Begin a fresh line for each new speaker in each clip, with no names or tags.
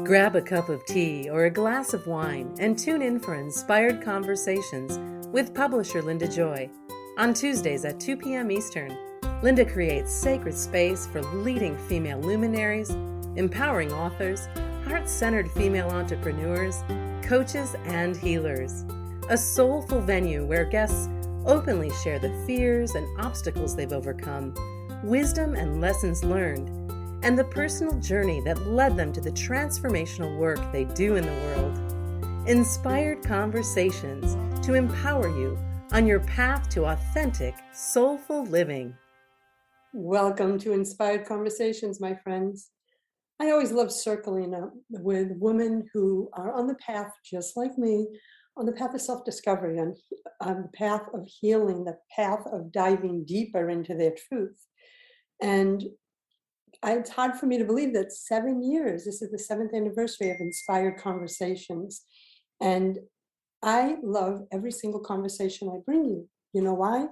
Grab a cup of tea or a glass of wine and tune in for Inspired Conversations with publisher Linda Joy. On Tuesdays at 2 p.m. Eastern, Linda creates sacred space for leading female luminaries, empowering authors, heart-centered female entrepreneurs, coaches, and healers. A soulful venue where guests openly share the fears and obstacles they've overcome, wisdom and lessons learned, and the personal journey that led them to the transformational work they do in the world. Inspired Conversations to empower you on your path to authentic, soulful living.
Welcome to Inspired Conversations, my friends. I always love circling up with women who are on the path, just like me, on the path of self-discovery, on the path of healing, the path of diving deeper into their truth. And it's hard for me to believe that 7 years, this is the 7th anniversary of Inspired Conversations. And I love every single conversation I bring you. You know why?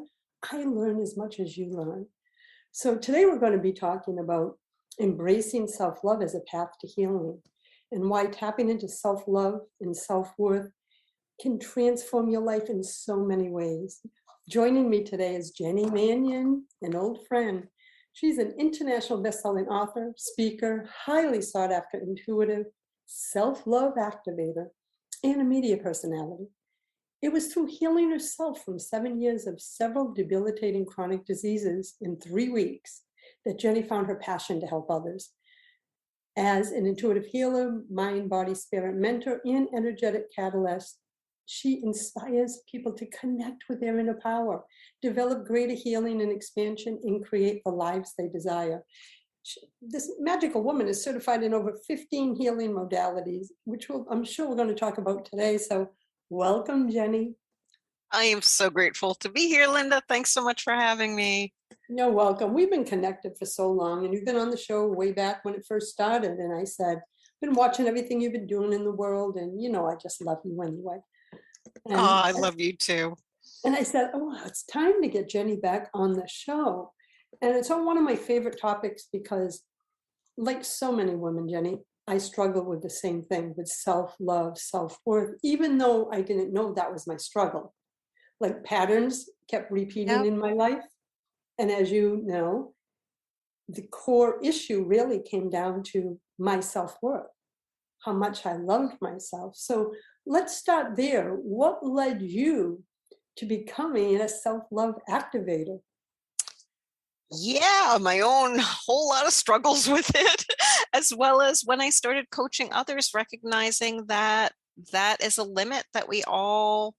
I learn as much as you learn. So today we're going to be talking about embracing self-love as a path to healing and why tapping into self-love and self-worth can transform your life in so many ways. Joining me today is Jenny Mannion, an old friend. She's an international best-selling author, speaker, highly sought-after intuitive, self-love activator, and a media personality. It was through healing herself from 7 years of several debilitating chronic diseases in 3 weeks that Jenny found her passion to help others. As an intuitive healer, mind, body, spirit mentor, and energetic catalyst, she inspires people to connect with their inner power, develop greater healing and expansion, and create the lives they desire. This magical woman is certified in over 15 healing modalities, which I'm sure we're going to talk about today. So welcome, Jenny.
I am so grateful to be here, Linda. Thanks so much for having me.
You're welcome. We've been connected for so long, and you've been on the show way back when it first started. And I said, I've been watching everything you've been doing in the world, and I just love you anyway. And
I love you too.
And I said, it's time to get Jenny back on the show. And it's on one of my favorite topics because, like so many women, Jenny, I struggle with the same thing, with self-love, self-worth, even though I didn't know that was my struggle. Like patterns kept repeating in my life. And as you know, the core issue really came down to my self-worth, how much I loved myself. So let's start there. What led you to becoming a self-love activator?
Yeah, my own whole lot of struggles with it, as well as when I started coaching others, recognizing that that is a limit that we all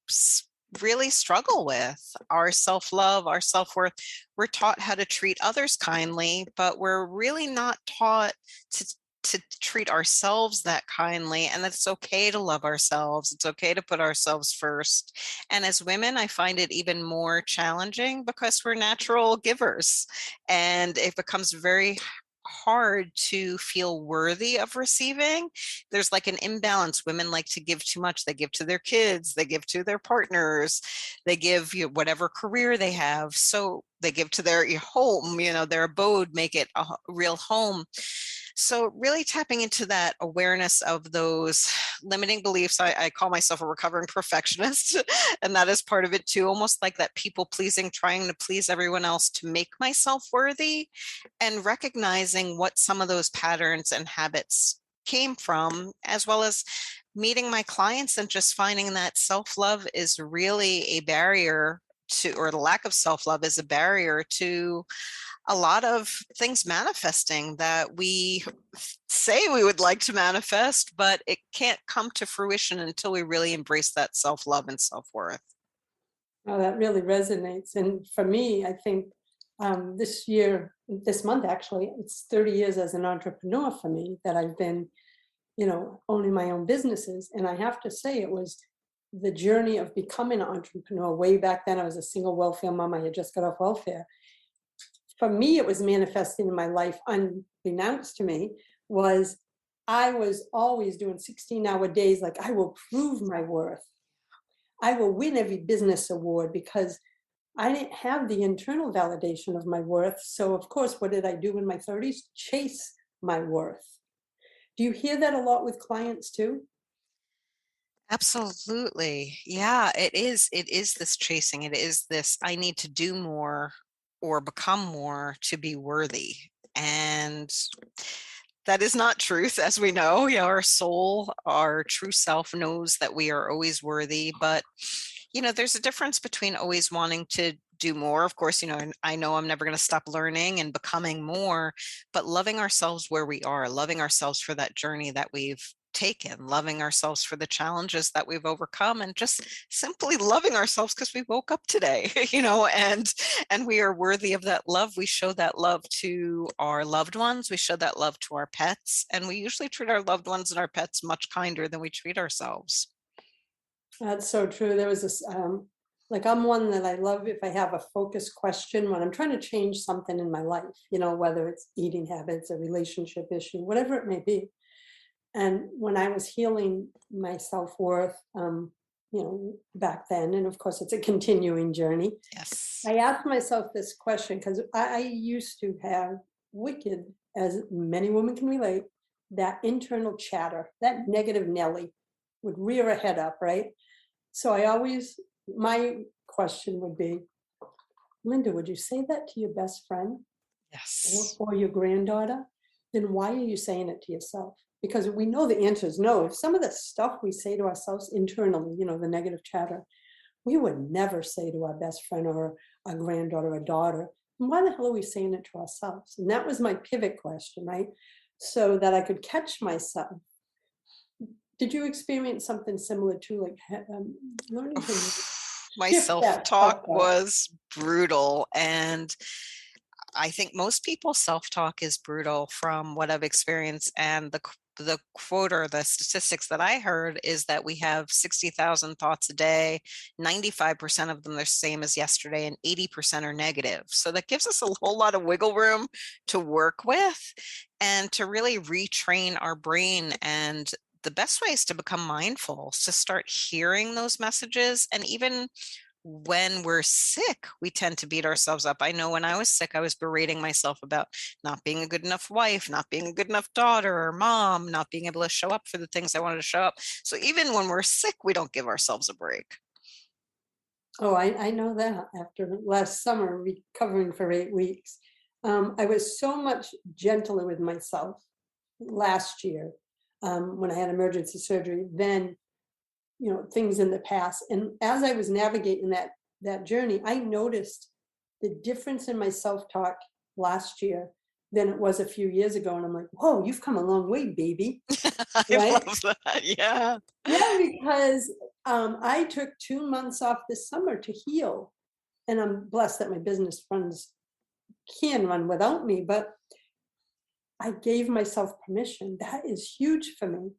really struggle with. Our self-love, our self-worth. We're taught how to treat others kindly, but we're really not taught to treat ourselves that kindly, and that it's okay to love ourselves. It's okay to put ourselves first. And as women, I find it even more challenging because we're natural givers, and it becomes very hard to feel worthy of receiving. There's like an imbalance. Women like to give too much. They give to their kids, they give to their partners, they give whatever career they have. So they give to their home, their abode, make it a real home. So really tapping into that awareness of those limiting beliefs. I call myself a recovering perfectionist, and that is part of it too, almost like that people pleasing, trying to please everyone else to make myself worthy, and recognizing what some of those patterns and habits came from, as well as meeting my clients and just finding that self-love is really a barrier to, or the lack of self-love is a barrier to a lot of things manifesting that we say we would like to manifest, but it can't come to fruition until we really embrace that self-love and self-worth.
Oh, that really resonates. And for me, I think this month, actually, it's 30 years as an entrepreneur for me that I've been, owning my own businesses. And I have to say it was the journey of becoming an entrepreneur. Way back then, I was a single welfare mom. I had just got off welfare. For me, it was manifesting in my life, unbeknownst to me, was I was always doing 16-hour days, like I will prove my worth. I will win every business award because I didn't have the internal validation of my worth. So of course, what did I do in my 30s? Chase my worth. Do you hear that a lot with clients too?
Absolutely. Yeah, it is this chasing. It is this I need to do more or become more to be worthy. And that is not truth, as we know. Yeah, our soul, our true self knows that we are always worthy, but there's a difference between always wanting to do more. Of course, and I know I'm never going to stop learning and becoming more, but loving ourselves where we are, loving ourselves for that journey that we've taken, loving ourselves for the challenges that we've overcome, and just simply loving ourselves because we woke up today, and we are worthy of that love. We show that love to our loved ones, we show that love to our pets, and we usually treat our loved ones and our pets much kinder than we treat ourselves.
That's so true. There was this, like I'm one that I love if I have a focused question when I'm trying to change something in my life, whether it's eating habits, a relationship issue, whatever it may be. And when I was healing my self-worth, back then, and of course it's a continuing journey,
Yes.
I asked myself this question because I used to have wicked, as many women can relate, that internal chatter, that negative Nelly would rear her head up, right? So my question would be, Linda, would you say that to your best friend
Yes.
or your granddaughter? Then why are you saying it to yourself? Because we know the answer is no. If some of the stuff we say to ourselves internally, the negative chatter, we would never say to our best friend or our granddaughter or daughter. And why the hell are we saying it to ourselves? And that was my pivot question, right? So that I could catch myself. Did you experience something similar to learning to
My
shift that
self-talk
self-talk?
was brutal, and I think most people's self-talk is brutal from what I've experienced. And the quote or the statistics that I heard is that we have 60,000 thoughts a day. 95% of them are the same as yesterday, and 80% are negative. So that gives us a whole lot of wiggle room to work with and to really retrain our brain. And the best way is to become mindful, to start hearing those messages. And even when we're sick, we tend to beat ourselves up. I know when I was sick, I was berating myself about not being a good enough wife, not being a good enough daughter or mom, not being able to show up for the things I wanted to show up. So even when we're sick, we don't give ourselves a break.
Oh, I know that after last summer recovering for 8 weeks. I was so much gentler with myself last year when I had emergency surgery than things in the past. And as I was navigating that journey, I noticed the difference in my self-talk last year than it was a few years ago. And I'm like, whoa, you've come a long way, baby.
I
Right?
love that. Yeah.
Yeah, because I took 2 months off this summer to heal. And I'm blessed that my business runs can run without me, but I gave myself permission. That is huge for me.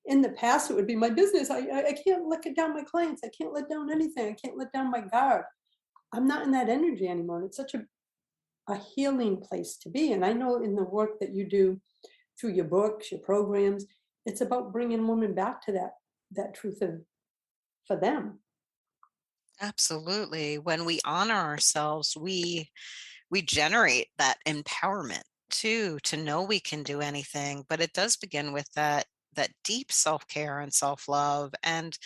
In the past, it would be my business. I can't let it down my clients. I can't let down anything. I can't let down my guard. I'm not in that energy anymore. And it's such a healing place to be. And I know in the work that you do through your books, your programs, it's about bringing women back to that truth of for them.
Absolutely. When we honor ourselves, we generate that empowerment too, to know we can do anything. But it does begin with that deep self-care and self-love, and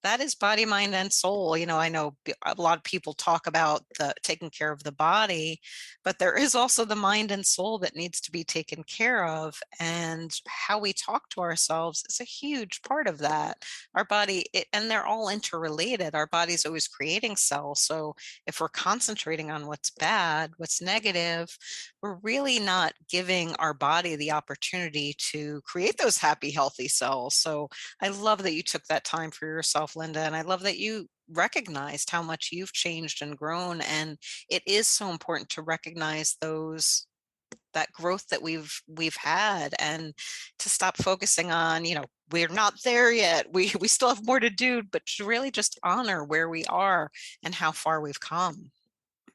that is body, mind, and soul. I know a lot of people talk about the taking care of the body, but there is also the mind and soul that needs to be taken care of, and how we talk to ourselves is a huge part of that. Our body and they're all interrelated. Our body's always creating cells, so if we're concentrating on what's bad, what's negative, we're really not giving our body the opportunity to create those happy, healthy cells. So I love that you took that time for yourself, Linda, and I love that you recognized how much you've changed and grown. And it is so important to recognize that growth that we've had, and to stop focusing on, we're not there yet, we still have more to do, but to really just honor where we are and how far we've come.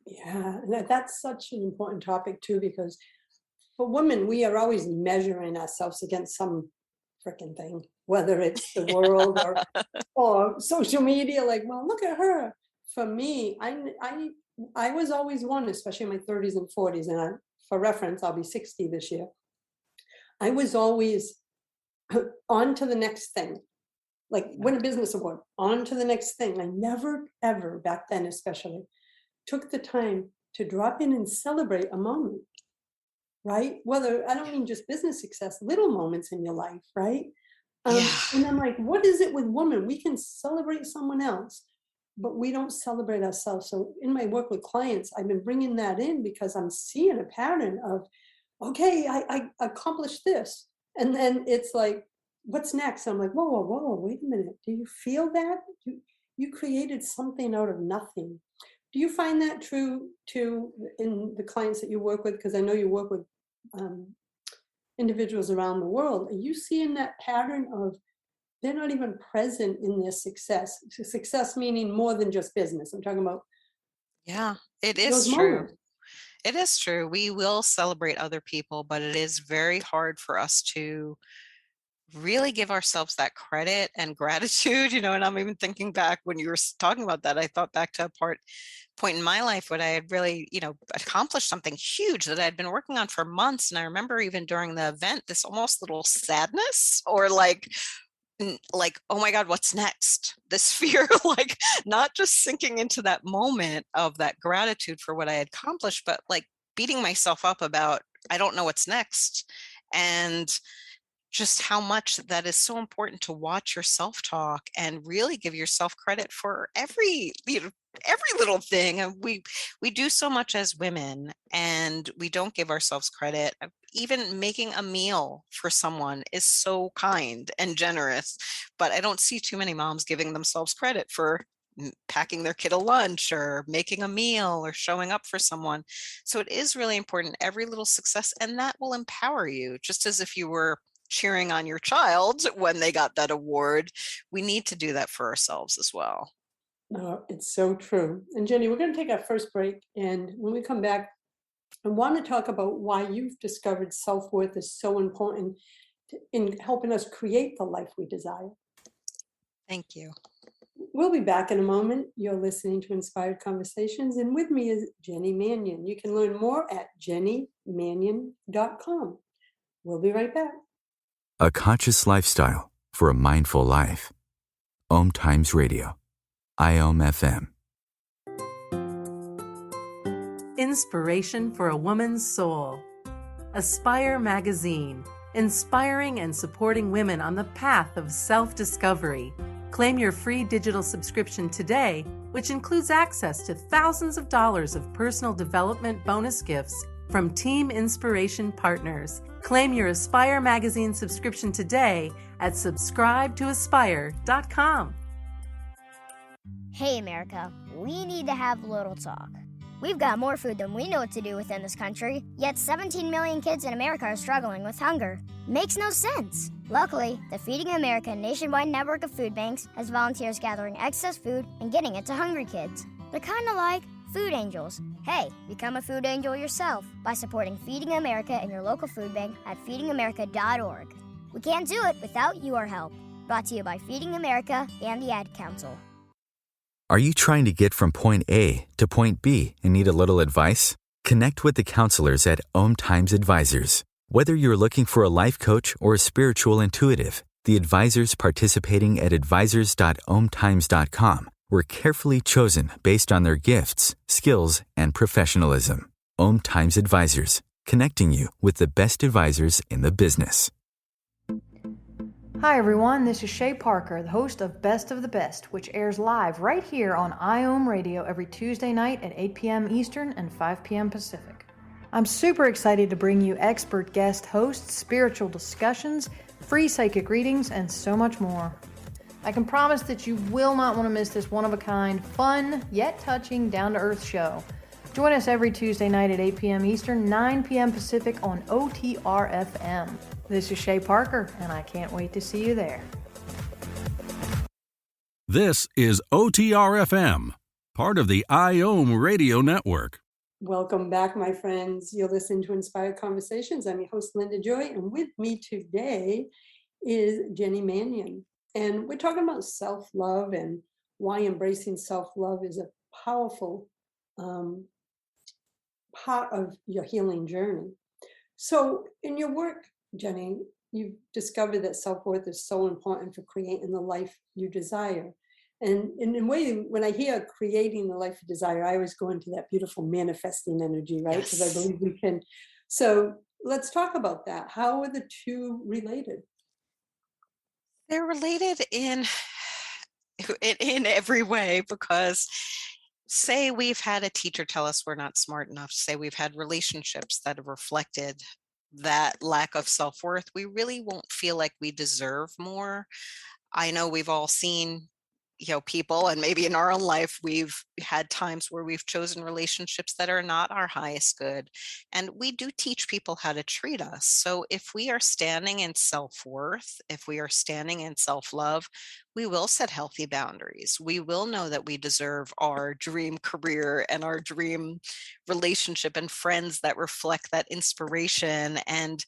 Yeah, and that's such an important topic too, because for women, we are always measuring ourselves against some freaking thing, whether it's the world or social media. Like, well, look at her. For me, I was always one, especially in my 30s and 40s, and for reference, I'll be 60 this year. I was always on to the next thing. Like win a business award, on to the next thing. I never, ever, back then especially, took the time to drop in and celebrate a moment, right? Whether, I don't mean just business success, little moments in your life, right?
Yeah.
And I'm like, what is it with women? We can celebrate someone else, but we don't celebrate ourselves. So in my work with clients, I've been bringing that in because I'm seeing a pattern of, okay, I accomplished this. And then it's like, what's next? I'm like, whoa, wait a minute. Do you feel that? You created something out of nothing. Do you find that true too in the clients that you work with? Because I know you work with individuals around the world. Are you seeing that pattern of they're not even present in their success? Success meaning more than just business. I'm talking about
Yeah, it is
those
true.
moments.
It is true. We will celebrate other people, but it is very hard for us to really give ourselves that credit and gratitude, and I'm even thinking back when you were talking about that, I thought back to a point in my life when I had really, accomplished something huge that I'd been working on for months. And I remember even during the event, this almost little sadness or like, oh my God, what's next? This fear, like not just sinking into that moment of that gratitude for what I had accomplished, but like beating myself up about, I don't know what's next. And just how much that is so important to watch your self-talk and really give yourself credit for every little thing. And we do so much as women and we don't give ourselves credit. Even making a meal for someone is so kind and generous, but I don't see too many moms giving themselves credit for packing their kid a lunch or making a meal or showing up for someone. So it is really important, every little success, and that will empower you, just as if you were cheering on your child when they got that award. We need to do that for ourselves as well.
No, it's so true. And Jenny, we're going to take our first break. And when we come back, I want to talk about why you've discovered self-worth is so important in helping us create the life we desire.
Thank you.
We'll be back in a moment. You're listening to Inspired Conversations, and with me is Jenny Mannion. You can learn more at jennymannion.com. We'll be right back.
A conscious lifestyle for a mindful life. OMTimes Radio. IOM FM.
Inspiration for a woman's soul. Aspire Magazine, inspiring and supporting women on the path of self-discovery. Claim your free digital subscription today, which includes access to thousands of dollars of personal development bonus gifts from Team Inspiration partners. Claim your Aspire Magazine subscription today at subscribetoaspire.com.
Hey America, we need to have a little talk. We've got more food than we know what to do with in this country, yet 17 million kids in America are struggling with hunger. Makes no sense. Luckily, the Feeding America nationwide network of food banks has volunteers gathering excess food and getting it to hungry kids. They're kind of like food angels. Hey, become a food angel yourself by supporting Feeding America in your local food bank at feedingamerica.org. We can't do it without your help. Brought to you by Feeding America and the Ad Council.
Are you trying to get from point A to point B and need a little advice? Connect with the counselors at OMTimes Advisors. Whether you're looking for a life coach or a spiritual intuitive, the advisors participating at advisors.omtimes.com were carefully chosen based on their gifts, skills, and professionalism. OMTimes Advisors, connecting you with the best advisors in the business.
Hi everyone, this is Shay Parker, the host of Best of the Best, which airs live right here on IOM Radio every Tuesday night at 8 p.m. Eastern and 5 p.m. Pacific. I'm super excited to bring you expert guest hosts, spiritual discussions, free psychic readings, and so much more. I can promise that you will not want to miss this one-of-a-kind, fun, yet touching, down-to-earth show. Join us every Tuesday night at 8 p.m. Eastern, 9 p.m. Pacific on OTR-FM. This is Shay Parker, and I can't wait to see you there.
This is OTR-FM, part of the IOM Radio Network.
Welcome back, my friends. You're listening to Inspired Conversations. I'm your host, Linda Joy, and with me today is Jenny Mannion. And we're talking about self-love and why embracing self-love is a powerful part of your healing journey. So in your work, Jenny, you've discovered that self-worth is so important for creating the life you desire. And in a way, when I hear creating the life you desire, I always go into that beautiful manifesting energy, right? Because I
Yes.
believe we can. So let's talk about that. How are the two related?
They're related in every way, because say we've had a teacher tell us we're not smart enough, say we've had relationships that have reflected that lack of self-worth, we really won't feel like we deserve more. I know we've all seen, people, and maybe in our own life, we've had times where we've chosen relationships that are not our highest good. And we do teach people how to treat us. So if we are standing in self-worth, if we are standing in self-love, we will set healthy boundaries. We will know that we deserve our dream career and our dream relationship and friends that reflect that inspiration and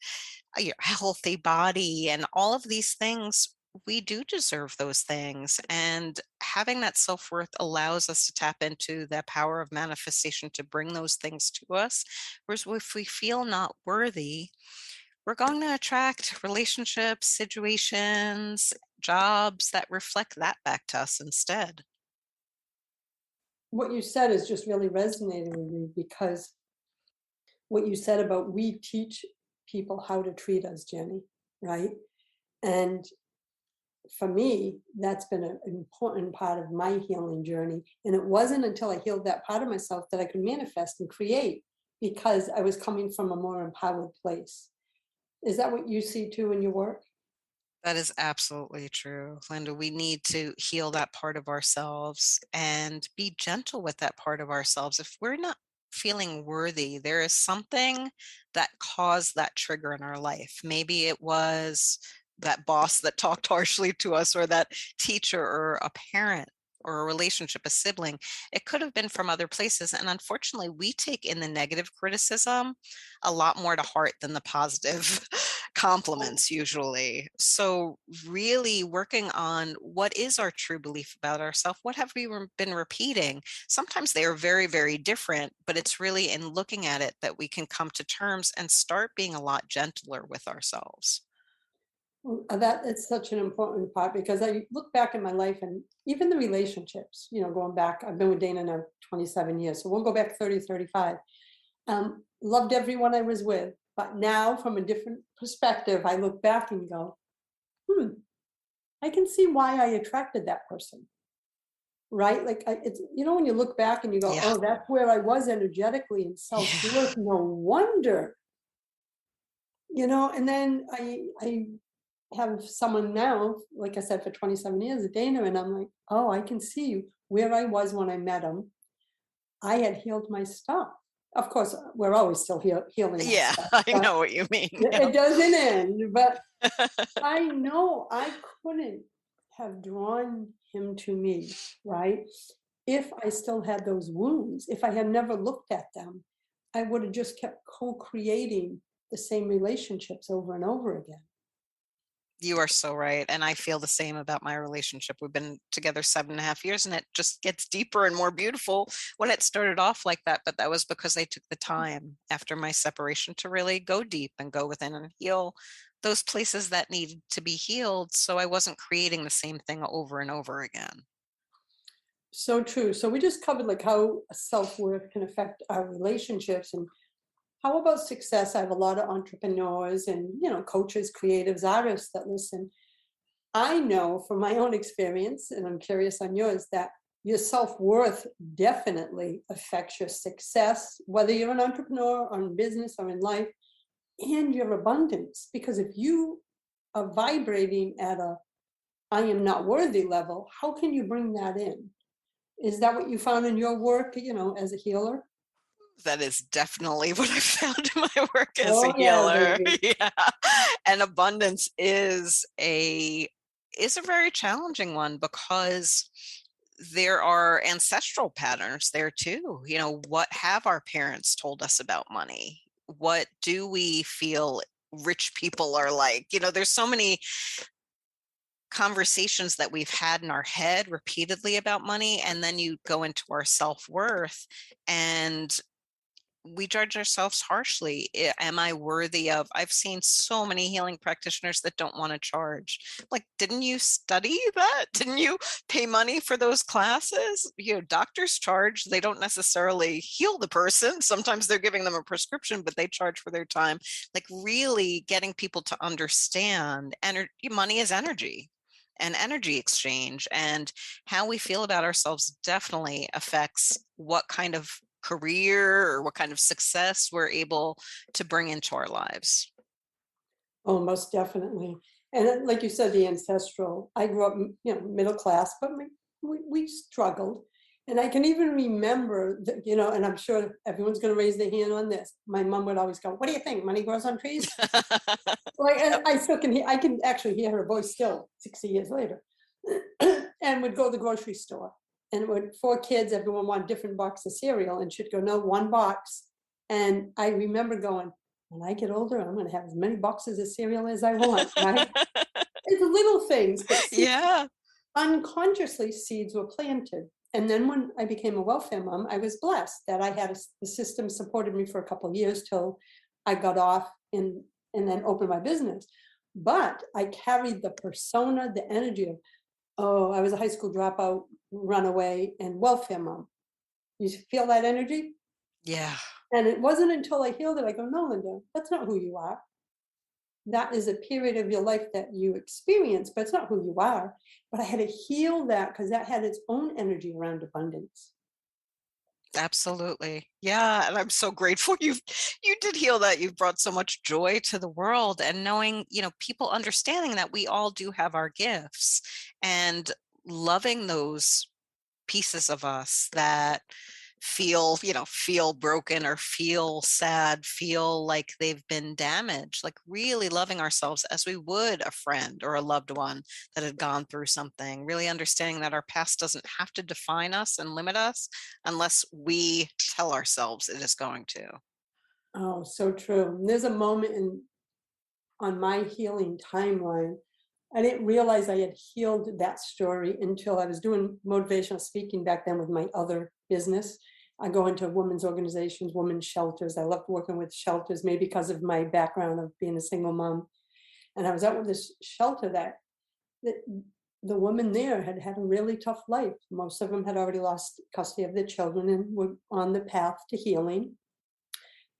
a healthy body and all of these things. We do deserve those things. And having that self-worth allows us to tap into that power of manifestation to bring those things to us. Whereas if we feel not worthy, we're going to attract relationships, situations, jobs that reflect that back to us instead.
What you said is just really resonating with me, because what you said about we teach people how to treat us, Jenny, right? And for me, that's been an important part of my healing journey. And it wasn't until I healed that part of myself that I could manifest and create, because I was coming from a more empowered place. Is that what you see too in your work?
That is absolutely true, Linda. We need to heal that part of ourselves and be gentle with that part of ourselves. If we're not feeling worthy, there is something that caused that trigger in our life. Maybe it was that boss that talked harshly to us, or that teacher, or a parent, or a relationship, a sibling. It could have been from other places. And unfortunately, we take in the negative criticism a lot more to heart than the positive compliments usually. So really working on what is our true belief about ourselves, what have we been repeating. Sometimes they are very, very different, but it's really in looking at it that we can come to terms and start being a lot gentler with ourselves.
That it's such an important part, because I look back in my life, and even the relationships, going back, I've been with Dana now 27 years. So we'll go back 30, 35. Loved everyone I was with. But now, from a different perspective, I look back and go, I can see why I attracted that person. Right? Like, it's, when you look back and you go,
Yeah.
oh, that's where I was energetically and self-worth.
Yeah.
No wonder. And then I have someone now, like I said, for 27 years, Dana, and I'm like, oh, I can see where I was when I met him. I had healed my stuff. Of course, we're always still healing our
Yeah,
stuff,
I
but
know what you mean.
it doesn't end. But I know I couldn't have drawn him to me, right? If I still had those wounds, if I had never looked at them, I would have just kept co-creating the same relationships over and over again.
You are so right. And I feel the same about my relationship. We've been together 7.5 years, and it just gets deeper and more beautiful when it started off like that. But that was because I took the time after my separation to really go deep and go within and heal those places that needed to be healed. So I wasn't creating the same thing over and over again.
So true. So we just covered like how self-worth can affect our relationships, and how about success? I have a lot of entrepreneurs and, coaches, creatives, artists that listen. I know from my own experience, and I'm curious on yours, that your self-worth definitely affects your success, whether you're an entrepreneur or in business or in life, and your abundance. Because if you are vibrating at a I am not worthy level, how can you bring that in? Is that what you found in your work, as a healer?
That is definitely what I found in my work as a
Oh yeah,
healer.
baby.
Yeah. And abundance is a very challenging one, because there are ancestral patterns there too. What have our parents told us about money? What do we feel rich people are like? There's so many conversations that we've had in our head repeatedly about money, and then you go into our self-worth, and we judge ourselves harshly. Am I worthy of? I've seen so many healing practitioners that don't want to charge. Like, didn't you study that? Didn't you pay money for those classes? Doctors charge. They don't necessarily heal the person. Sometimes they're giving them a prescription, but they charge for their time. Like, really getting people to understand money is energy and energy exchange, and how we feel about ourselves definitely affects what kind of career or what kind of success we're able to bring into our lives.
Oh, most definitely. And like you said, the ancestral, I grew up, middle class, but we struggled. And I can even remember that, and I'm sure everyone's going to raise their hand on this. My mom would always go, "What do you think? Money grows on trees?" Like, and I still I can actually hear her voice still 60 years later. And would go to the grocery store, and with 4 kids, everyone wanted different box of cereal, and she'd go, "No, one box." And I remember going, when I get older, I'm going to have as many boxes of cereal as I want, right? It's little things, but
Yeah.
unconsciously seeds were planted. And then when I became a welfare mom, I was blessed that I had the system supported me for a couple of years till I got off and then opened my business. But I carried the persona, the energy of, oh, I was a high school dropout, runaway, and welfare mom. You feel that energy?
Yeah.
And it wasn't until I healed it, I go, no, Linda, that's not who you are. That is a period of your life that you experience, but it's not who you are. But I had to heal that because that had its own energy around abundance.
Absolutely. Yeah. And I'm so grateful you did heal that. You've brought so much joy to the world, and knowing, people understanding that we all do have our gifts, and loving those pieces of us that feel broken or feel sad, feel like they've been damaged, like really loving ourselves as we would a friend or a loved one that had gone through something, really understanding that our past doesn't have to define us and limit us unless we tell ourselves it is going to.
Oh, so true. And there's a moment on my healing timeline. I didn't realize I had healed that story until I was doing motivational speaking back then with my other business. I go into women's organizations, women's shelters. I loved working with shelters, maybe because of my background of being a single mom. And I was out with this shelter that the women there had had a really tough life. Most of them had already lost custody of their children and were on the path to healing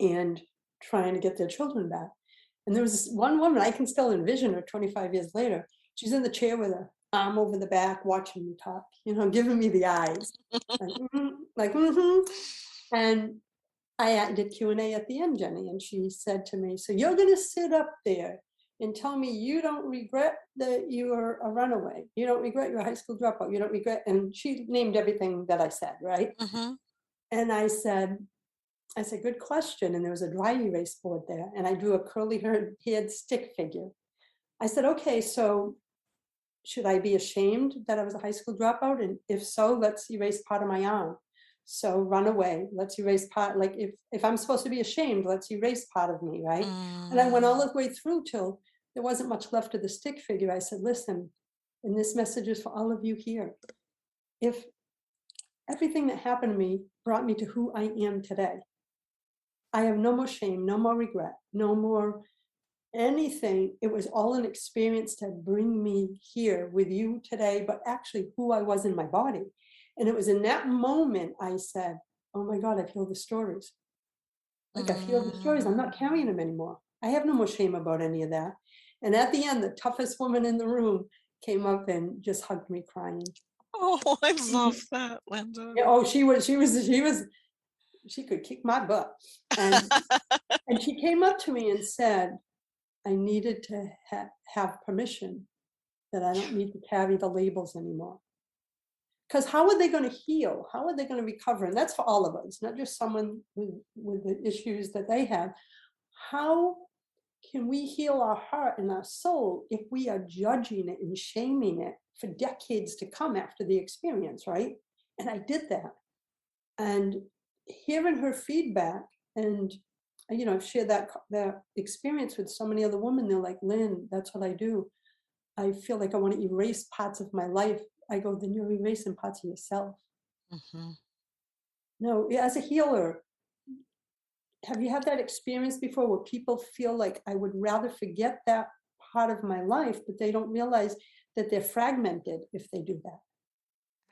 and trying to get their children back. And there was this one woman, I can still envision her 25 years later. She's in the chair with her arm over the back, watching me talk, giving me the eyes. And I did Q&A at the end, Jenny, and she said to me, "So you're going to sit up there and tell me you don't regret that you were a runaway. You don't regret you're a high school dropout. You don't regret," and she named everything that I said, right?
Mm-hmm.
And I said, "Good question." And there was a dry erase board there, and I drew a curly-haired stick figure. I said, "Okay, so should I be ashamed that I was a high school dropout? And if so, let's erase part of my arm. So run away. Let's erase part. Like if I'm supposed to be ashamed, let's erase part of me, right?" And I went all the way through till there wasn't much left of the stick figure. I said, "Listen, and this message is for all of you here. If everything that happened to me brought me to who I am today, I have no more shame, no more regret, no more anything. It was all an experience to bring me here with you today, but actually who I was in my body." And it was in that moment I said, "Oh my God, I've healed the stories. Like I've healed the stories. I'm not carrying them anymore. I have no more shame about any of that." And at the end, the toughest woman in the room came up and just hugged me crying.
Oh, I love that, Linda.
Yeah, oh, she could kick my butt. And she came up to me and said, "I needed to have permission that I don't need to carry the labels anymore." Because how are they going to heal? How are they going to recover? And that's for all of us, not just someone with the issues that they have. How can we heal our heart and our soul if we are judging it and shaming it for decades to come after the experience, right? And I did that. And hearing her feedback, and I've shared that experience with so many other women. They're like, "Lynn, that's what I do. I feel like I want to erase parts of my life." I go, "Then you're erasing parts of yourself."
Mm-hmm.
No, as a healer, have you had that experience before where people feel like I would rather forget that part of my life, but they don't realize that they're fragmented if they do that?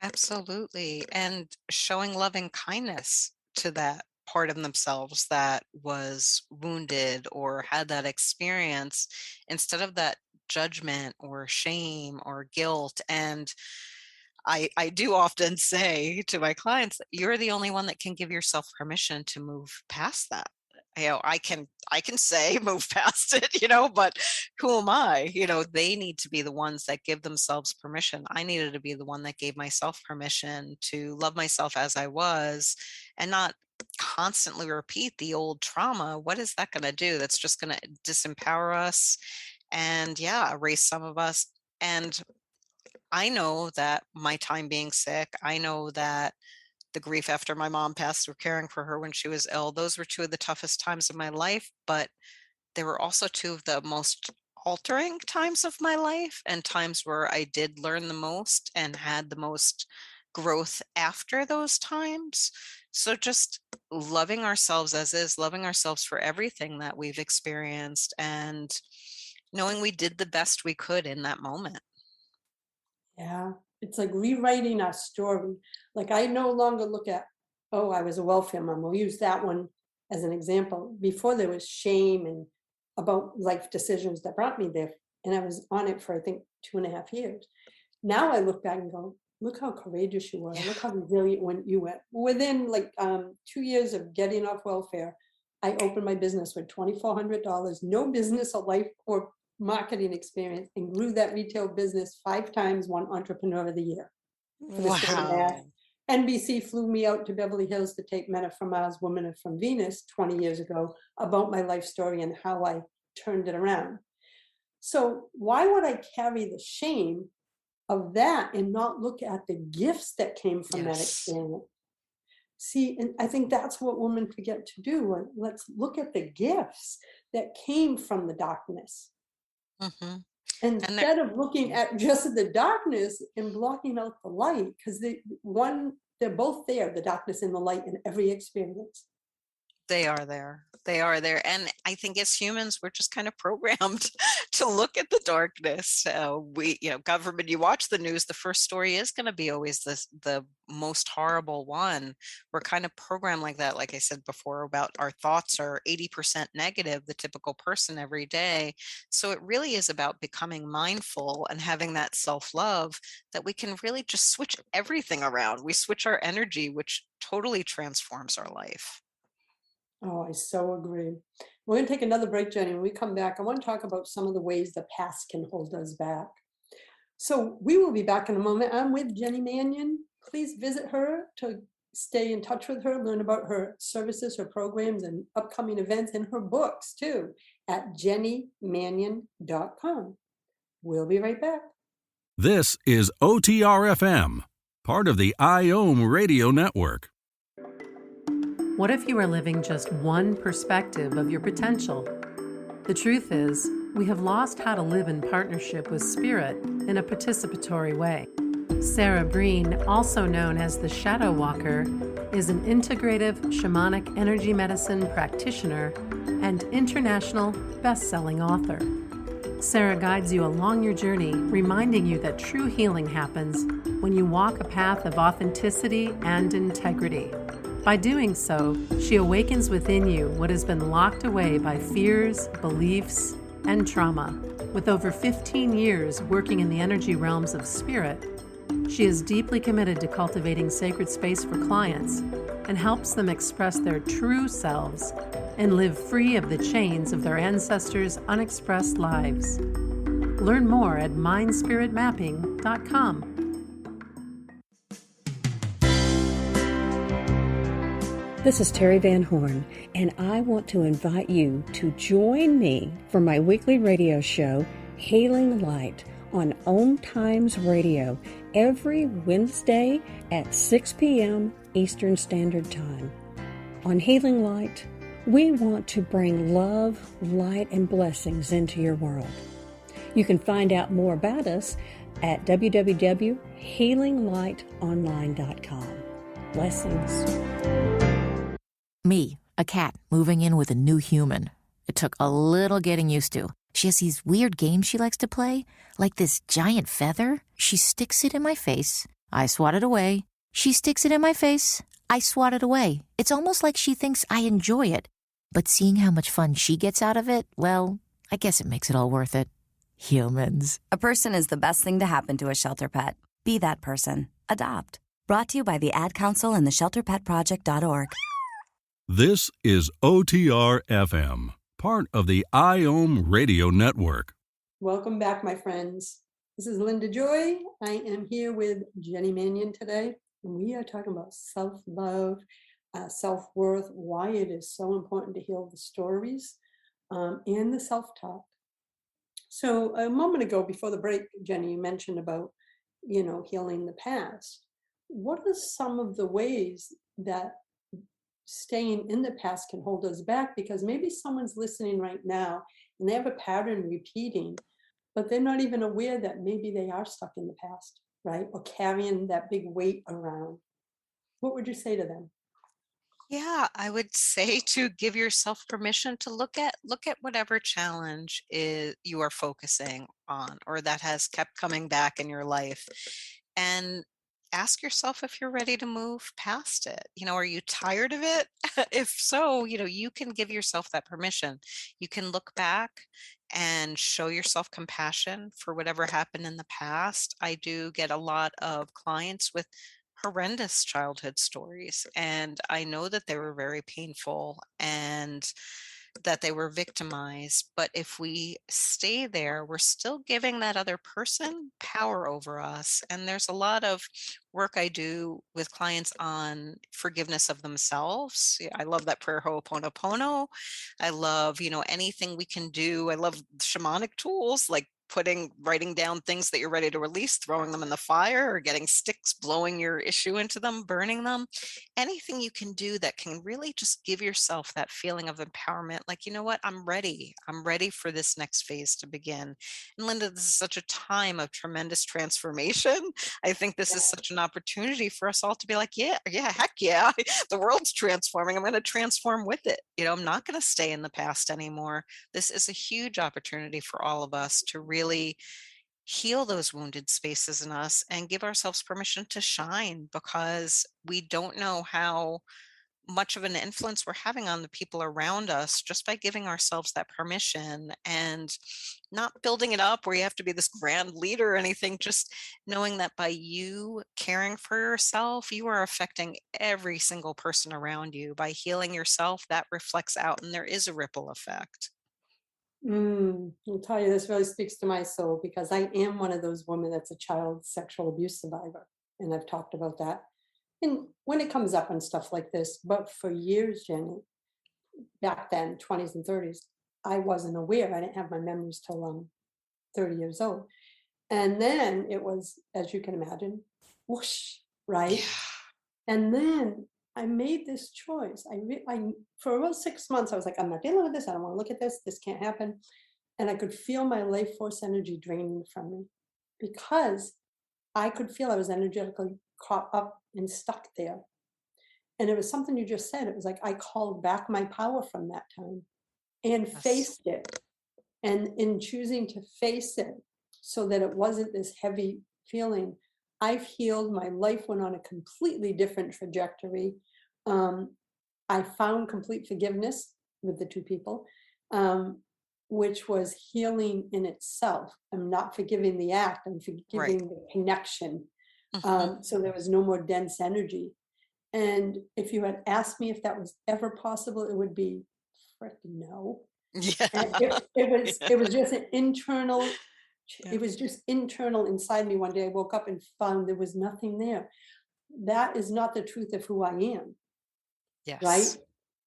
Absolutely. And showing loving kindness to that part of themselves that was wounded or had that experience instead of that judgment or shame or guilt. And I do often say to my clients that you're the only one that can give yourself permission to move past that. I can say move past it, but who am I? They need to be the ones that give themselves permission. I needed to be the one that gave myself permission to love myself as I was and not constantly repeat the old trauma. What is that going to do? That's just going to disempower us and erase some of us. And I know that my time being sick, I know that the grief after my mom passed or caring for her when she was ill, those were two of the toughest times of my life, but they were also two of the most altering times of my life and times where I did learn the most and had the most growth after those times. So just loving ourselves as is, loving ourselves for everything that we've experienced and knowing we did the best we could in that moment.
Yeah, it's like rewriting our story. Like I no longer look at, oh, I was a welfare mom. We'll use that one as an example. Before there was shame and about life decisions that brought me there. And I was on it for, I think, 2.5 years. Now I look back and go, look how courageous you were. Look how resilient when you went. Within like 2 years of getting off welfare, I opened my business with $2,400, no business or life or marketing experience, and grew that retail business 5 times, won Entrepreneur of the Year for the state of Mass.
Wow.
NBC flew me out to Beverly Hills to take Men Are From Mars, Women Are From Venus 20 years ago about my life story and how I turned it around. So why would I carry the shame of that and not look at the gifts that came from that experience? See, and I think that's what women forget to do. Let's look at the gifts that came from the darkness.
Mm-hmm.
Instead of looking at just the darkness and blocking out the light, because they're both there, the darkness and the light in every experience.
They are there. They are there. And I think as humans, we're just kind of programmed to look at the darkness. God forbid you watch the news, the first story is going to be always the most horrible one. We're kind of programmed like that. Like I said before, about our thoughts are 80% negative, the typical person every day. So it really is about becoming mindful and having that self-love that we can really just switch everything around. We switch our energy, which totally transforms our life.
Oh, I so agree. We're going to take another break, Jenny. When we come back, I want to talk about some of the ways the past can hold us back. So we will be back in a moment. I'm with Jenny Mannion. Please visit her to stay in touch with her, learn about her services, her programs, and upcoming events, and her books too at jennymannion.com. We'll be right back.
This is OTR-FM, part of the IOM Radio Network.
What if you were living just one perspective of your potential? The truth is, we have lost how to live in partnership with Spirit in a participatory way. Sarah Breen, also known as the Shadow Walker, is an integrative shamanic energy medicine practitioner and international best-selling author. Sarah guides you along your journey, reminding you that true healing happens when you walk a path of authenticity and integrity. By doing so, she awakens within you what has been locked away by fears, beliefs, and trauma. With over 15 years working in the energy realms of spirit, she is deeply committed to cultivating sacred space for clients and helps them express their true selves and live free of the chains of their ancestors' unexpressed lives. Learn more at mindspiritmapping.com.
This is Terry Van Horn, and I want to invite you to join me for my weekly radio show, Hailing Light, on OMTimes Radio, every Wednesday at 6 p.m. Eastern Standard Time. On Hailing Light, we want to bring love, light, and blessings into your world. You can find out more about us at www.healinglightonline.com. Blessings.
Me, a cat moving in with a new human. It took a little getting used to. She has these weird games she likes to play, like this giant feather. She sticks it in my face. I swat it away. She sticks it in my face. I swat it away. It's almost like she thinks I enjoy it. But seeing how much fun she gets out of it, well, I guess it makes it all worth it. Humans.
A person is the best thing to happen to a shelter pet. Be that person. Adopt. Brought to you by the Ad Council and the ShelterPetProject.org.
This is OTR FM, part of the IOM Radio Network.
Welcome back, my friends. This is Linda Joy. I am here with Jenny Mannion today, and we are talking about self-love, self-worth, why it is so important to heal the stories and the self-talk. So a moment ago, before the break, Jenny, you mentioned about, healing the past. What are some of the ways that staying in the past can hold us back? Because maybe someone's listening right now and they have a pattern repeating, but they're not even aware that maybe they are stuck in the past, right? Or carrying that big weight around. What would you say to them?
Yeah, I would say to give yourself permission to look at whatever challenge you are focusing on or that has kept coming back in your life, and ask yourself if you're ready to move past it. Are you tired of it? If so, you can give yourself that permission. You can look back and show yourself compassion for whatever happened in the past. I do get a lot of clients with horrendous childhood stories, and I know that they were very painful and that they were victimized. But if we stay there, we're still giving that other person power over us. And there's a lot of work I do with clients on forgiveness of themselves. I love that prayer Ho'oponopono. I love, anything we can do. I love shamanic tools like writing down things that you're ready to release, throwing them in the fire, or getting sticks, blowing your issue into them, burning them. Anything you can do that can really just give yourself that feeling of empowerment. Like, you know what? I'm ready. I'm ready for this next phase to begin. And Linda, this is such a time of tremendous transformation. I think this is such an opportunity for us all to be like, yeah, heck yeah. The world's transforming. I'm going to transform with it. I'm not going to stay in the past anymore. This is a huge opportunity for all of us to really heal those wounded spaces in us and give ourselves permission to shine, because we don't know how much of an influence we're having on the people around us just by giving ourselves that permission and not building it up where you have to be this grand leader or anything. Just knowing that by you caring for yourself, you are affecting every single person around you. By healing yourself, that reflects out and there is a ripple effect.
I'll tell you, this really speaks to my soul, because I am one of those women that's a child sexual abuse survivor. And I've talked about that. And when it comes up and stuff like this, but for years, Jenny, back then, 20s and 30s, I wasn't aware. I didn't have my memories till I'm 30 years old. And then it was, as you can imagine, whoosh, right?
Yeah.
And then I made this choice. I for about 6 months, I was like, I'm not dealing with this. I don't want to look at this. This can't happen. And I could feel my life force energy draining from me, because I could feel I was energetically caught up and stuck there. And it was something you just said. It was like I called back my power from that time and faced it. And in choosing to face it so that it wasn't this heavy feeling, I've healed. My life went on a completely different trajectory. I found complete forgiveness with the two people, which was healing in itself. I'm not forgiving the act, I'm forgiving the connection. So there was no more dense energy. And if you had asked me if that was ever possible, it would be freaking no.
Yeah.
And it was just an internal, it was just internal inside me. One day I woke up and found there was nothing there. That is not the truth of who I am.
Yes.
Right?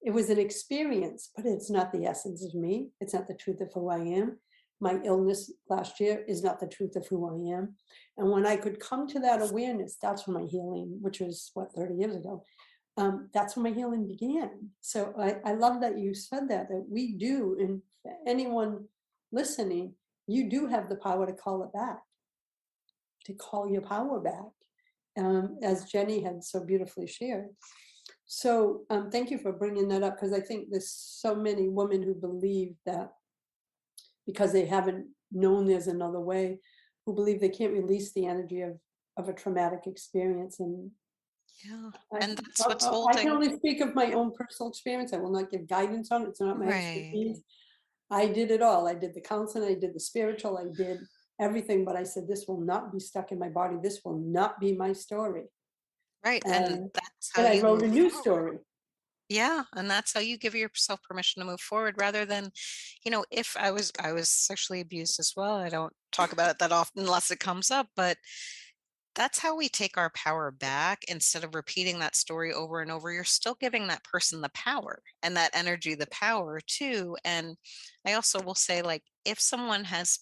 It was an experience, but it's not the essence of me. It's not the truth of who I am. My illness last year is not the truth of who I am. And when I could come to that awareness, that's when my healing, which was 30 years ago, that's when my healing began. So I love that you said that we do, and anyone listening, you do have the power to call it back, to call your power back, as Jenny had so beautifully shared. So thank you for bringing that up, because I think there's so many women who believe that because they haven't known there's another way, who believe they can't release the energy of a traumatic experience. And
Yeah.
I,
And that's what's
I can
holding.
only speak of my own personal experience. I will not give guidance on it. It's not my
Right.
expertise. I did it all. I did the counseling, I did the spiritual, I did everything, but I said, this will not be stuck in my body. This will not be my story.
Right. And that's how
And I
you
wrote a
move
new
forward.
story.
Yeah, and that's how you give yourself permission to move forward rather than, if I was sexually abused as well. I don't talk about it that often unless it comes up, but that's how we take our power back instead of repeating that story over and over. You're still giving that person the power and that energy the power too. And I also will say, like, if someone has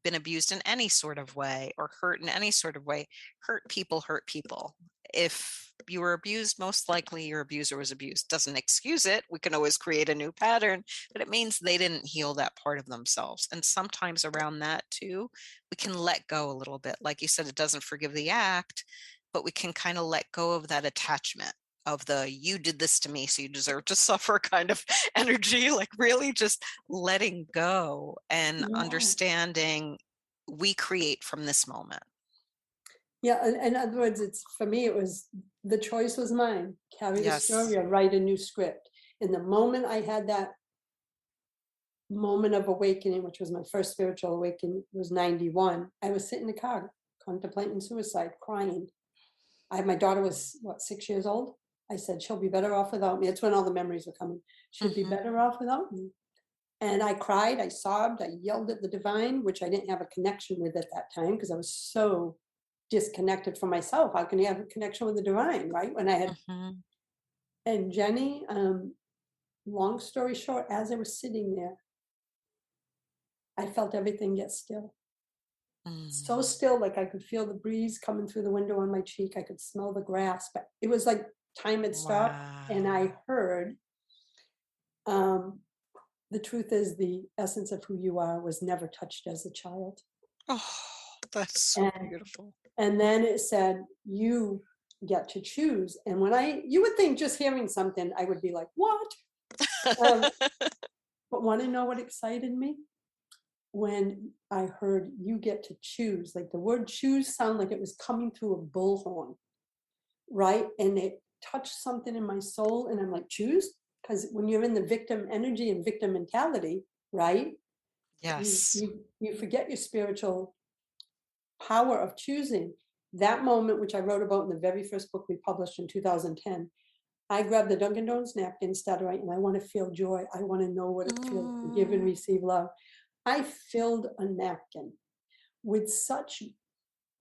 been abused in any sort of way or hurt in any sort of way, hurt people hurt people. If you were abused, most likely your abuser was abused. Doesn't excuse it. We can always create a new pattern, but it means they didn't heal that part of themselves. And sometimes around that too, we can let go a little bit. Like you said, it doesn't forgive the act, but we can kind of let go of that attachment of the you did this to me, so you deserve to suffer kind of energy, like really just letting go and
Yeah.
understanding we create from this moment.
Yeah, in other words, it's for me, it was the choice was mine. Carry the story
Yes.
or write a new script. In the moment I had that moment of awakening, which was my first spiritual awakening, was 91. I was sitting in the car contemplating suicide, crying. My daughter was, 6 years old? I said, she'll be better off without me. It's when all the memories were coming. She'd be better off without me. And I cried, I sobbed, I yelled at the divine, which I didn't have a connection with at that time because I was so disconnected from myself. How can you have a connection with the divine, right? When I had, and Jenny, long story short, as I was sitting there, I felt everything get still. So still, like I could feel the breeze coming through the window on my cheek. I could smell the grass, but it was like time had stopped. And I heard, the truth is the essence of who you are was never touched as a child.
Oh, that's so
And
beautiful.
And then it said, you get to choose. And you would think just hearing something, I would be like, what? But want to know what excited me? When I heard you get to choose, like the word choose sounded like it was coming through a bullhorn, right? And it touched something in my soul. And I'm like, choose? Because when you're in the victim energy and victim mentality, right?
Yes.
You forget your spiritual power of choosing. That moment, which I wrote about in the very first book we published in 2010, I grabbed the Dunkin' Donuts napkin, started writing, I want to feel joy. I want to know what it feels to give and receive love. I filled a napkin with such,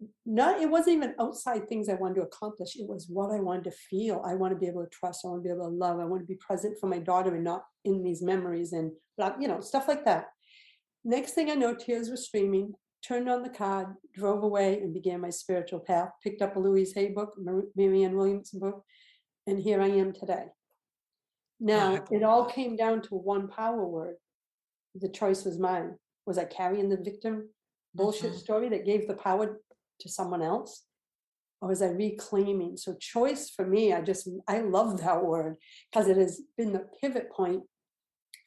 it wasn't even outside things I wanted to accomplish. It was what I wanted to feel. I want to be able to trust. I want to be able to love. I want to be present for my daughter and not in these memories and stuff like that. Next thing I know, tears were streaming, turned on the card, drove away and began my spiritual path, picked up a Louise Hay book, Marianne Williamson book, and here I am today. Now, it all came down to one power word. The choice was mine. Was I carrying the victim bullshit story that gave the power to someone else? Or was I reclaiming? So choice for me, I love that word because it has been the pivot point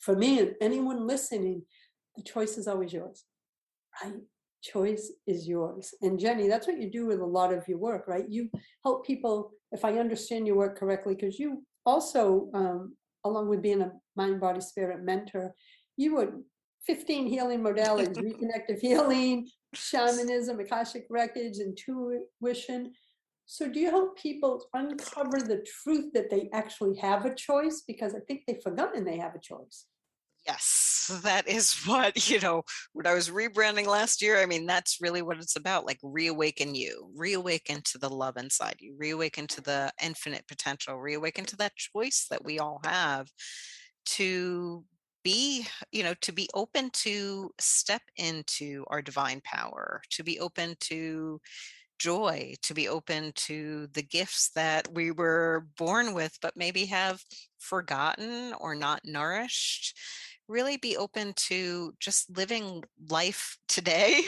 for me and anyone listening. The choice is always yours, right? Choice is yours. And Jenny, that's what you do with a lot of your work, right? You help people, if I understand your work correctly, because you also, along with being a mind, body, spirit mentor, you would 15 healing modalities, reconnective healing, shamanism, Akashic records, intuition. So do you help people uncover the truth that they actually have a choice? Because I think they've forgotten they have a choice.
Yes, that is what, when I was rebranding last year, I mean, that's really what it's about. Like reawaken to the love inside you, reawaken to the infinite potential, reawaken to that choice that we all have to be, to be open to step into our divine power, to be open to joy, to be open to the gifts that we were born with, but maybe have forgotten or not nourished. Really be open to just living life today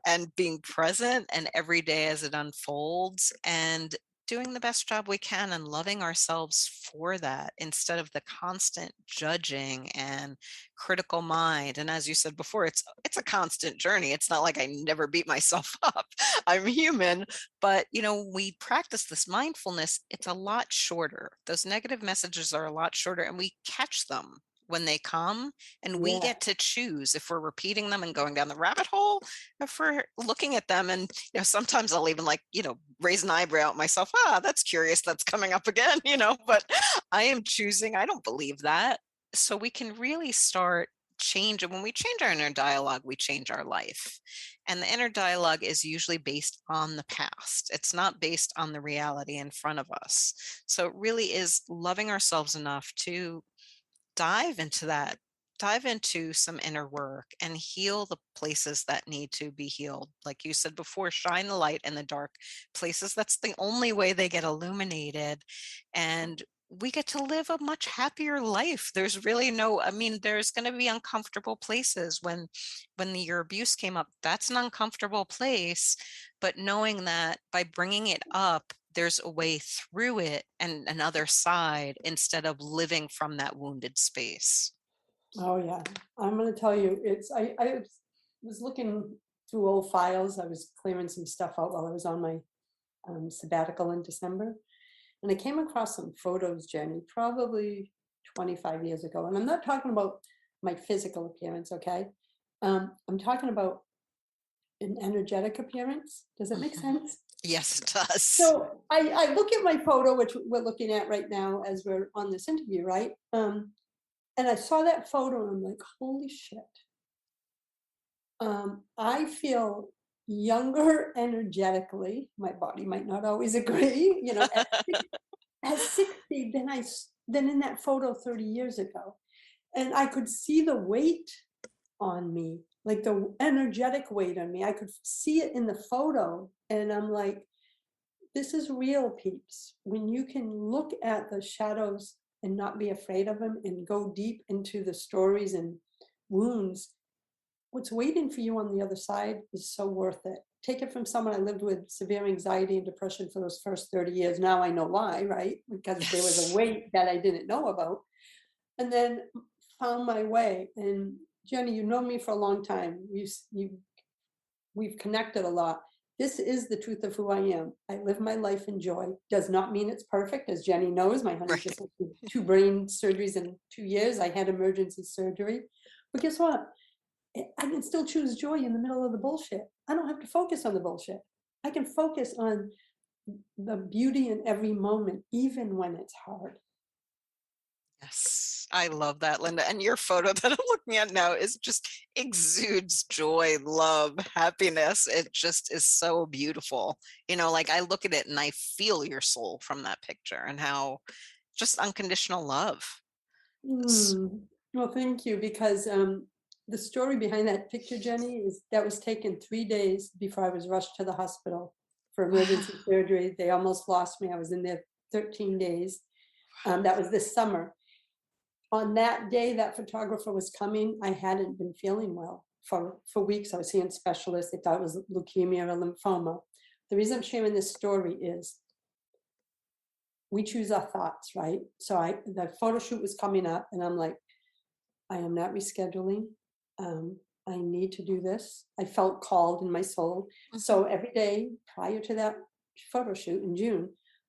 and being present and every day as it unfolds and doing the best job we can and loving ourselves for that instead of the constant judging and critical mind. And as you said before, it's a constant journey. It's not like I never beat myself up. I'm human, but we practice this mindfulness. It's a lot shorter. Those negative messages are a lot shorter, and we catch them when they come, and we
Yeah.
get to choose if we're repeating them and going down the rabbit hole, if we're looking at them. And sometimes I'll even raise an eyebrow at myself. That's curious, that's coming up again. But I am choosing, I don't believe that. So we can really start changing. When we change our inner dialogue, we change our life. And the inner dialogue is usually based on the past. It's not based on the reality in front of us. So it really is loving ourselves enough to dive into some inner work and heal the places that need to be healed. Like you said before, shine the light in the dark places. That's the only way they get illuminated, and we get to live a much happier life. There's really there's going to be uncomfortable places. When your abuse came up, that's an uncomfortable place, but knowing that by bringing it up, there's a way through it and another side instead of living from that wounded space.
Oh yeah, I'm going to tell you, I was looking through old files. I was clearing some stuff out while I was on my sabbatical in December, and I came across some photos, Jenny, probably 25 years ago. And I'm not talking about my physical appearance, okay? I'm talking about an energetic appearance. Does that make sense?
Yes, it does.
So I look at my photo, which we're looking at right now as we're on this interview, right? And I saw that photo and I'm like, holy shit. I feel younger energetically. My body might not always agree, at 60 than in that photo 30 years ago. And I could see the weight on me, like the energetic weight on me. I could see it in the photo. And I'm like, this is real, peeps. When you can look at the shadows and not be afraid of them and go deep into the stories and wounds, what's waiting for you on the other side is so worth it. Take it from someone I lived with severe anxiety and depression for those first 30 years. Now I know why, right? Because there was a weight that I didn't know about. And then found my way. And Jenny, you know me for a long time. We've connected a lot. This is the truth of who I am. I live my life in joy. Does not mean it's perfect. As Jenny knows, my honey just went through 2 brain surgeries in 2 years. I had emergency surgery. But guess what? I can still choose joy in the middle of the bullshit. I don't have to focus on the bullshit. I can focus on the beauty in every moment, even when it's hard.
Yes, I love that, Linda. And your photo that I'm looking at now is just exudes joy, love, happiness. It just is so beautiful. I look at it and I feel your soul from that picture and how just unconditional love.
Well, thank you, because the story behind that picture, Jenny, is that was taken 3 days before I was rushed to the hospital for emergency surgery. They almost lost me. I was in there 13 days. That was this summer. On that day that photographer was coming, I hadn't been feeling well for weeks. I was seeing specialists. They thought it was leukemia or lymphoma. The reason I'm sharing this story is we choose our thoughts, right? So the photo shoot was coming up and I'm like, I am not rescheduling. I need to do this. I felt called in my soul. Mm-hmm. So every day prior to that photo shoot in June,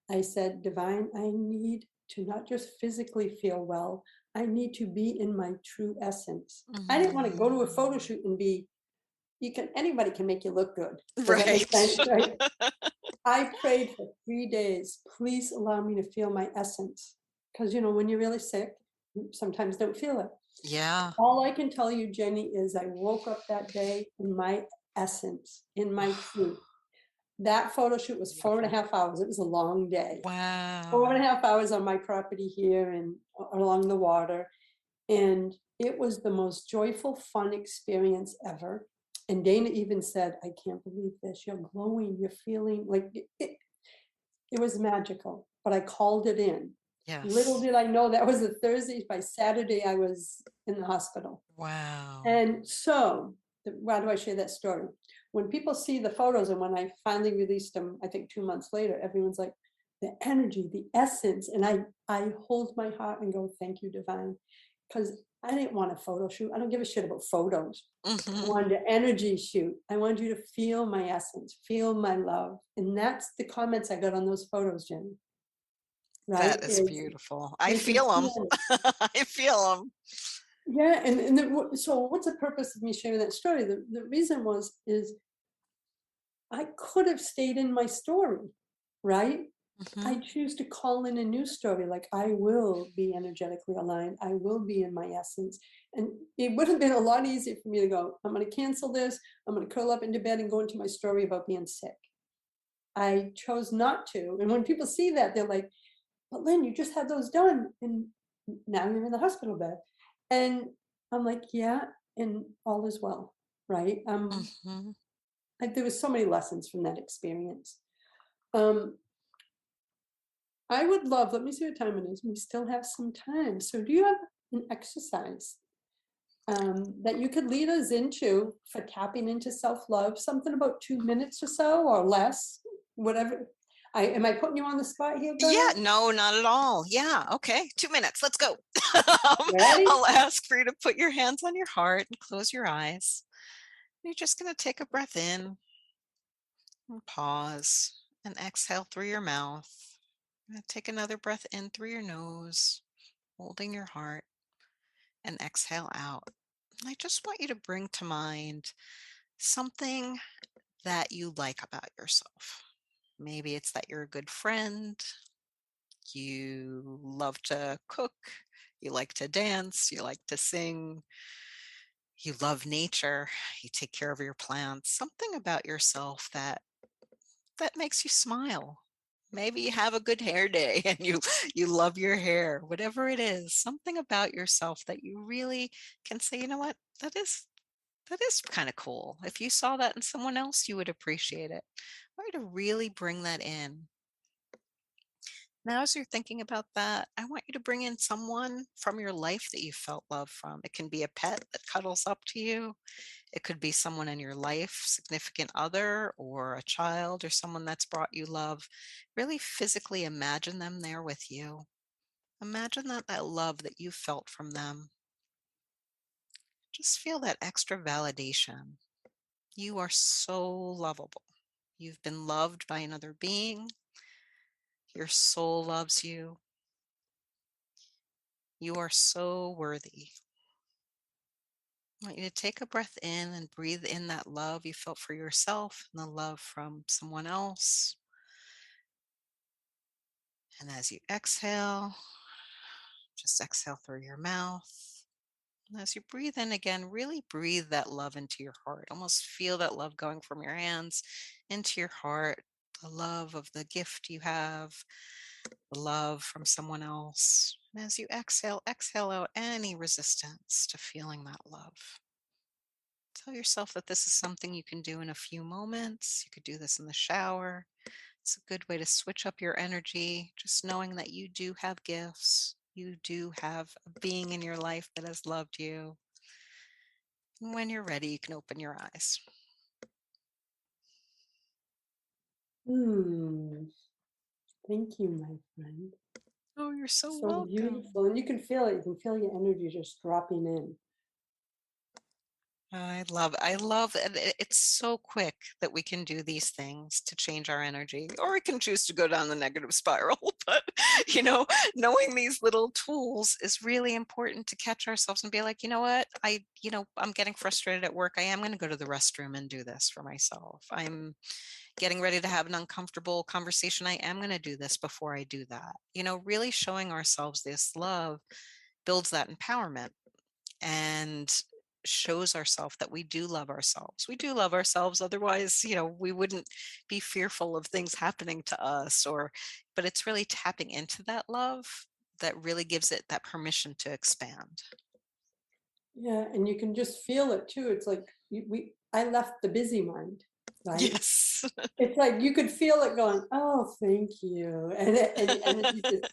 I said, Divine, I need to not just physically feel well, I need to be in my true essence. Mm-hmm. I didn't want to go to a photo shoot and anybody can make you look good.
Right.
Right? I prayed for 3 days. Please allow me to feel my essence. Because, when you're really sick, you sometimes don't feel it.
Yeah.
All I can tell you, Jenny, is I woke up that day in my essence, in my truth. That photo shoot was 4.5 hours. It was a long day.
Wow.
4.5 hours on my property here and along the water. And it was the most joyful, fun experience ever. And Dana even said, I can't believe this. You're glowing. You're feeling like it. It was magical, but I called it in. Yes. Little did I know that was a Thursday. By Saturday, I was in the hospital.
Wow.
And so, why do I share that story? When people see the photos and when I finally released them, I think 2 months later, everyone's like, the energy, the essence. And I hold my heart and go, thank you, divine. Because I didn't want a photo shoot. I don't give a shit about photos. I wanted an energy shoot. I wanted you to feel my essence, feel my love. And that's the comments I got on those photos, Jenny. Right?
That is beautiful. I
you can
feel them.
feel it.
I feel them.
Yeah. So what's the purpose of me sharing that story? The reason is I could have stayed in my story, right? I choose to call in a new story, like I will be energetically aligned. I will be in my essence. And it would have been a lot easier for me to go, I'm going to cancel this. I'm going to curl up into bed and go into my story about being sick. I chose not to. And when people see that, they're like, but Lynn, you just had those done. And now you're in the hospital bed. And I'm like, yeah, and all is well, right? There was so many lessons from that experience. I would love, let me see what time it is. We still have some time. So do you have an exercise that you could lead us into for tapping into self-love? Something about 2 minutes or so or less, whatever. Am I putting you on the spot here, girl?
Yeah, no, not at all. Yeah, okay. 2 minutes. Let's go.
Ready?
I'll ask for you to put your hands on your heart and close your eyes. You're just going to take a breath in and pause and exhale through your mouth. And take another breath in through your nose, holding your heart, and exhale out. I just want you to bring to mind something that you like about yourself. Maybe it's that you're a good friend, you love to cook, you like to dance, you like to sing, you love nature, you take care of your plants, something about yourself that makes you smile. Maybe you have a good hair day and you love your hair, whatever it is, something about yourself that you really can say, you know what, that is kind of cool. If you saw that in someone else, you would appreciate it. I want you to really bring that in. Now, as you're thinking about that, I want you to bring in someone from your life that you felt love from. It can be a pet that cuddles up to you. It could be someone in your life, significant other, or a child, or someone that's brought you love. Really physically imagine them there with you. Imagine that love that you felt from them. Just feel that extra validation. You are so lovable. You've been loved by another being. Your soul loves you. You are so worthy. I want you to take a breath in and breathe in that love you felt for yourself and the love from someone else. And as you exhale, just exhale through your mouth. And as you breathe in again, really breathe that love into your heart. Almost feel that love going from your hands into your heart. The love of the gift you have, the love from someone else. And as you exhale, exhale out any resistance to feeling that love. Tell yourself that this is something you can do in a few moments. You could do this in the shower. It's a good way to switch up your energy, just knowing that you do have gifts. You do have a being in your life that has loved you. And when you're ready, you can open your eyes.
Thank you, my friend.
Oh, you're so
So
welcome.
beautiful. And you can feel it. You can feel your energy just dropping in.
I love it. It's so quick that we can do these things to change our energy, or we can choose to go down the negative spiral. But, knowing these little tools is really important to catch ourselves and be like, you know what, I'm getting frustrated at work. I am going to go to the restroom and do this for myself. I'm getting ready to have an uncomfortable conversation. I am going to do this before I do that. Really showing ourselves this love builds that empowerment and shows ourselves that we do love ourselves. We do love ourselves. Otherwise, we wouldn't be fearful of things happening to us but it's really tapping into that love that really gives it that permission to expand.
Yeah, and you can just feel it too. It's like I left the busy mind, right?
Yes.
It's like you could feel it going, oh, thank you. And the energy just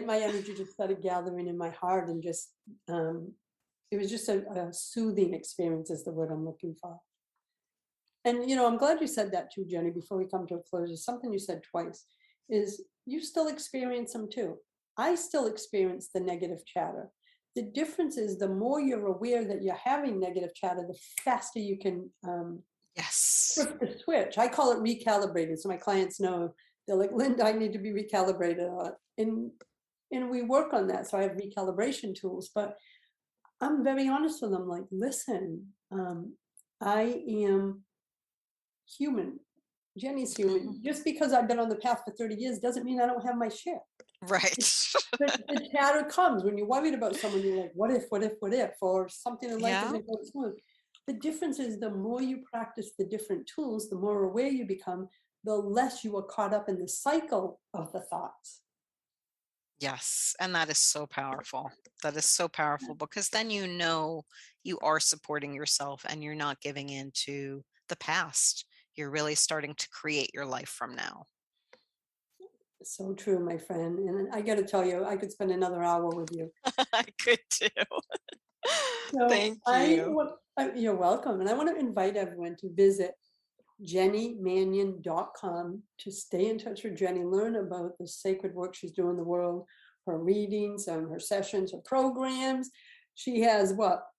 my energy just started gathering in my heart and just it was just a soothing experience is the word I'm looking for. And I'm glad you said that too, Jenny, before we come to a close. There's something you said twice. is you still experience them too. I still experience the negative chatter. The difference is the more you're aware that you're having negative chatter, the faster you can
Yes.
flip the switch. I call it recalibrated. So my clients know, they're like, Linda, I need to be recalibrated. And we work on that. So I have recalibration tools, but I'm very honest with them. Like, listen, I am human. Jenny's human. Just because I've been on the path for 30 years doesn't mean I don't have my shit.
Right.
The chatter comes when you're worried about someone. You're like, what if, or something in life
Yeah.
isn't going smooth. The difference is the more you practice the different tools, the more aware you become, the less you are caught up in the cycle of the thoughts.
Yes. And that is so powerful. That is so powerful, because then you know you are supporting yourself and you're not giving in to the past. You're really starting to create your life from now.
So true, my friend. And I got to tell you, I could spend another hour with you.
I could too.
So
Thank you.
You're welcome. And I want to invite everyone to visit jennymannion.com to stay in touch with Jenny, learn about the sacred work she's doing in the world, her readings, her sessions, her programs. She has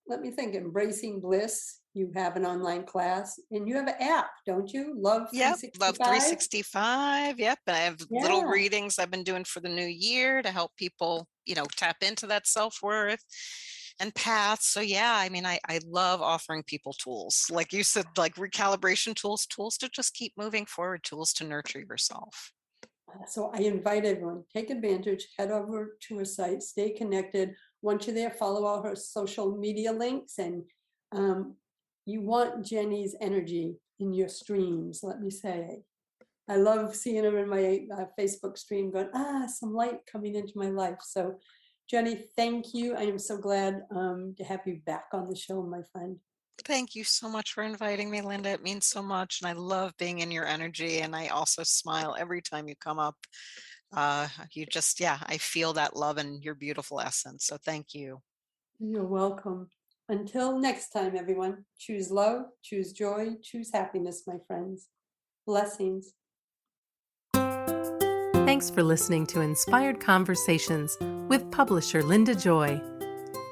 let me think, Embracing Bliss. You have an online class and you have an app, don't you? Love 365?
Love 365. Yep. And I have little
Yeah.
readings I've been doing for the new year to help people, tap into that self-worth and path. So yeah, I mean, I love offering people tools. Like you said, like recalibration tools to just keep moving forward, tools to nurture yourself.
So I invite everyone, take advantage, head over to her site, stay connected. Once you're there, follow all her social media links, and you want Jenny's energy in your streams, let me say. I love seeing her in my Facebook stream going, some light coming into my life. So Jenny, thank you. I am so glad to have you back on the show, my friend.
Thank you so much for inviting me, Linda. It means so much. And I love being in your energy. And I also smile every time you come up. You just, I feel that love and your beautiful essence. So thank you.
You're welcome. Until next time, everyone, choose love, choose joy, choose happiness, my friends. Blessings.
Thanks for listening to Inspired Conversations with publisher Linda Joy.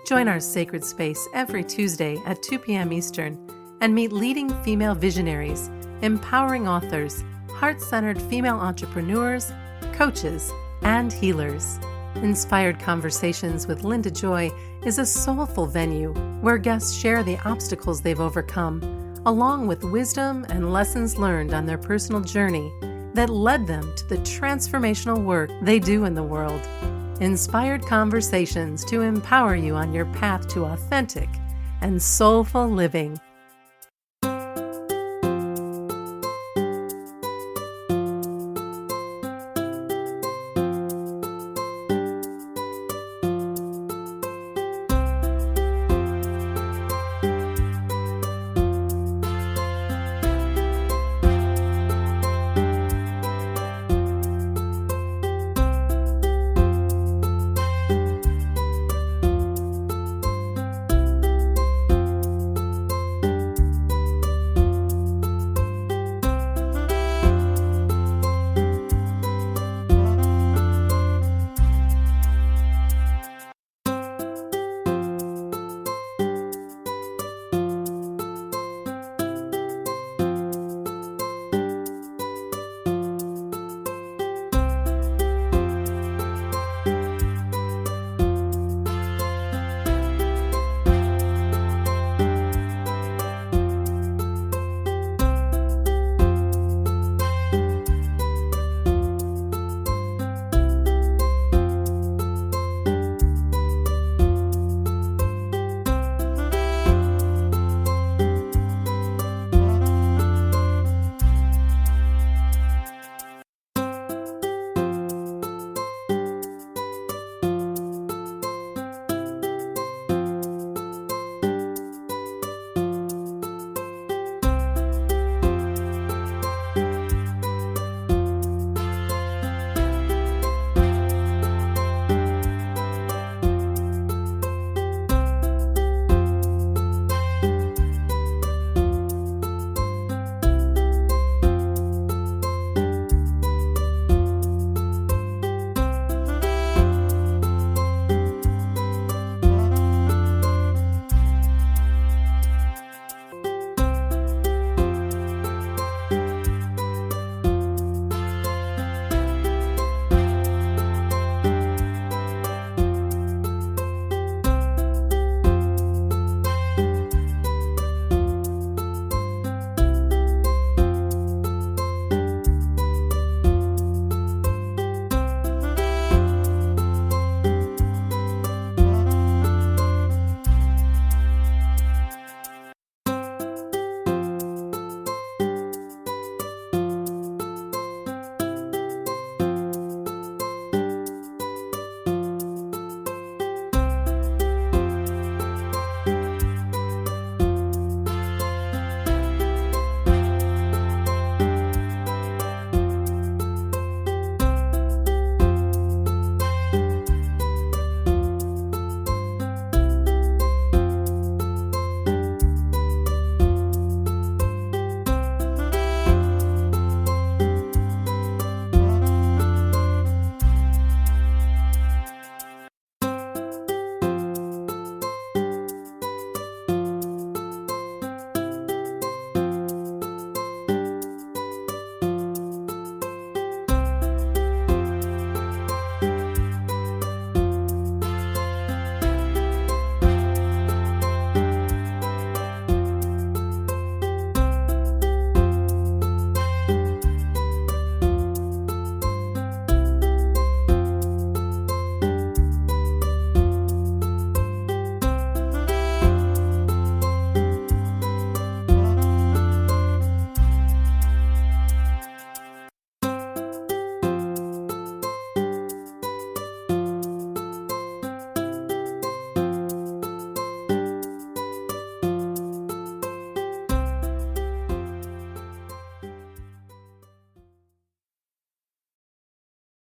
Join our sacred space every Tuesday at 2 p.m. Eastern and meet leading female visionaries, empowering authors, heart-centered female entrepreneurs, coaches, and healers. Inspired Conversations with Linda Joy is a soulful venue where guests share the obstacles they've overcome, along with wisdom and lessons learned on their personal journey that led them to the transformational work they do in the world. Inspired Conversations to empower you on your path to authentic and soulful living.